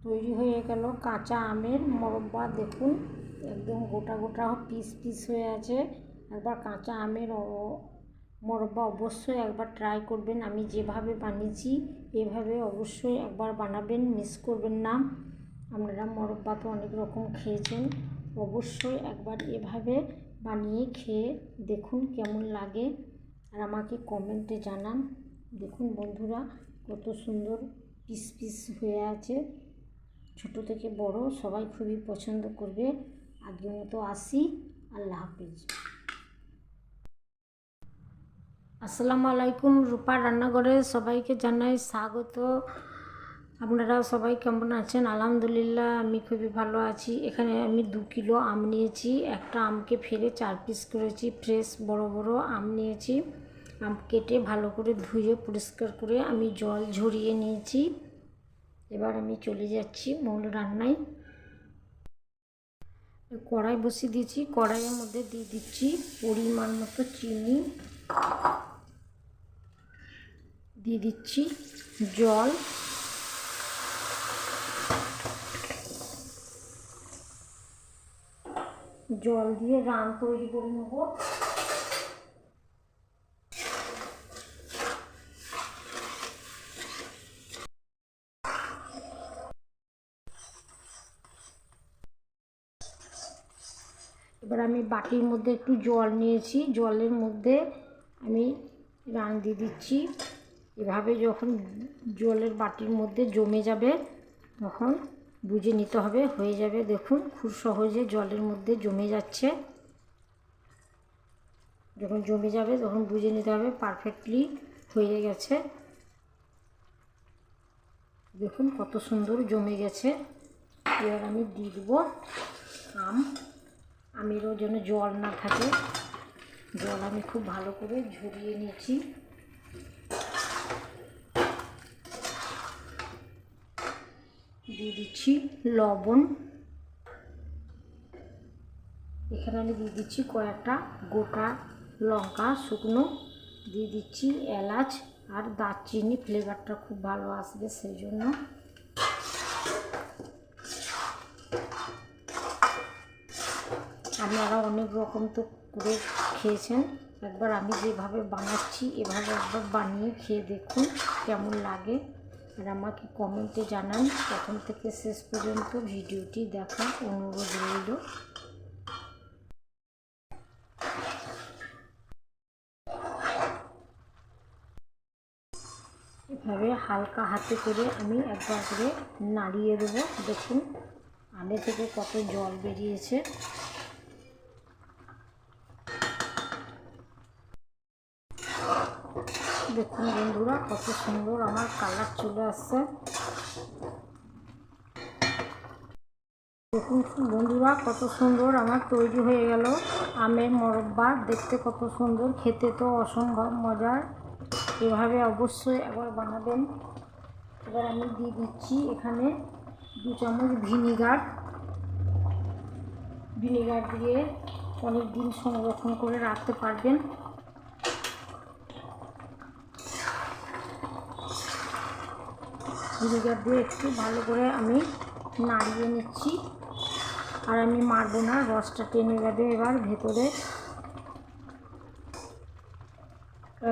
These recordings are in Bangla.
তৈরি হয়ে গেল কাঁচা আমের মোরব্বা। দেখুন একদম গোটা গোটা পিস পিস হয়ে আছে। একবার কাঁচা আমের মোরব্বা অবশ্যই একবার ট্রাই করবেন। আমি যেভাবে বানিয়েছি এভাবে অবশ্যই একবার বানাবেন, মিস করবেন না। আপনারা মোরব্বা তো অনেক রকম খেয়েছেন, অবশ্যই একবার এভাবে বানিয়ে খেয়ে দেখুন কেমন লাগে, আর আমাকে কমেন্টে জানান। দেখুন বন্ধুরা কত সুন্দর পিস পিস হয়ে আছে, ছোট থেকে বড় সবাই খুবই পছন্দ করবে। আজকের মতো আসি, আল্লাহ হাফিজ। আসসালামু আলাইকুম, রূপার রান্নাঘরে সবাইকে জানাই স্বাগত। আপনারা সবাই কেমন আছেন? আলহামদুলিল্লাহ আমি খুবই ভালো আছি। এখানে আমি 2 কিলো আম নিয়েছি। একটা আমকে ফেলে 4 পিস করেছি। ফ্রেশ বড় বড় আম নিয়েছি। আম কেটে ভালো করে ধুয়ে পরিষ্কার করে আমি জল ঝরিয়ে নিয়েছি। এবার আমি চলে যাচ্ছি মূল রান্নায়। কড়াই বসিয়ে দিয়েছি। কড়াইয়ের মধ্যে দিয়ে দিচ্ছি পরিমাণ মতো চিনি, দিয়ে দিচ্ছি জল, জল দিয়ে রান তৈরি করে নেব। এবার আমি বাটির মধ্যে একটু জল নিয়েছি, জলের মধ্যে আমি রান দিয়ে দিচ্ছি। এভাবে যখন জলের বাটির মধ্যে জমে যাবে তখন বুঝে নিতে হবে হয়ে যাবে। দেখুন খুব সহজে জলের মধ্যে জমে যাচ্ছে। যখন জমে যাবে তখন বুঝে নিতে হবে পারফেক্টলি হয়ে গেছে। দেখুন কত সুন্দর জমে গেছে। এবার আমি দিয়ে দেবো আমেরও যেন জল না থাকে। জল আমি খুব ভালো করে ঝরিয়ে নিয়েছি। দিয়ে দিচ্ছি লবণ। এখানে আমি দিয়ে দিচ্ছি কয়েকটা গোটা লঙ্কা শুকনো, দিয়ে দিচ্ছি এলাচ আর দারচিনি, ফ্লেভারটা খুব ভালো আসবে সেই জন্য। আপনারা অনেক রকম তো করে খেয়েছেন, একবার আমি যেভাবে বানাচ্ছি এভাবে একবার বানিয়ে খেয়ে দেখুন কেমন লাগে, আর আমাকে কমেন্টে জানান। প্রথম থেকে শেষ পর্যন্ত ভিডিওটি দেখার অনুরোধ রইল। এভাবে হালকা হাতে করে আমি একবার করে নাড়িয়ে দেবো। দেখুন আগে থেকে কত জল বেরিয়েছে। দেখুন বন্ধুরা কত সুন্দর আমার কালার চলে আসছে। দেখুন বন্ধুরা কত সুন্দর আমার তৈরি হয়ে গেল আমের মোরব্বা। দেখতে কত সুন্দর, খেতে তো অসম্ভব মজার। এভাবে অবশ্যই একবার বানাবেন। এবার আমি দিয়ে দিচ্ছি এখানে 2 চামচ ভিনিগার। ভিনিগার দিয়ে অনেক দিন সংরক্ষণ করে রাখতে পারবেন। ভিনিগার দিয়ে একটু ভালো করে আমি নাড়িয়ে নিচ্ছি, আর আমি মারবো না, রসটা টেনে যাবে এবার ভেতরে।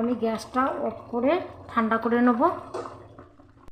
আমি গ্যাসটা অফ করে ঠান্ডা করে নেব।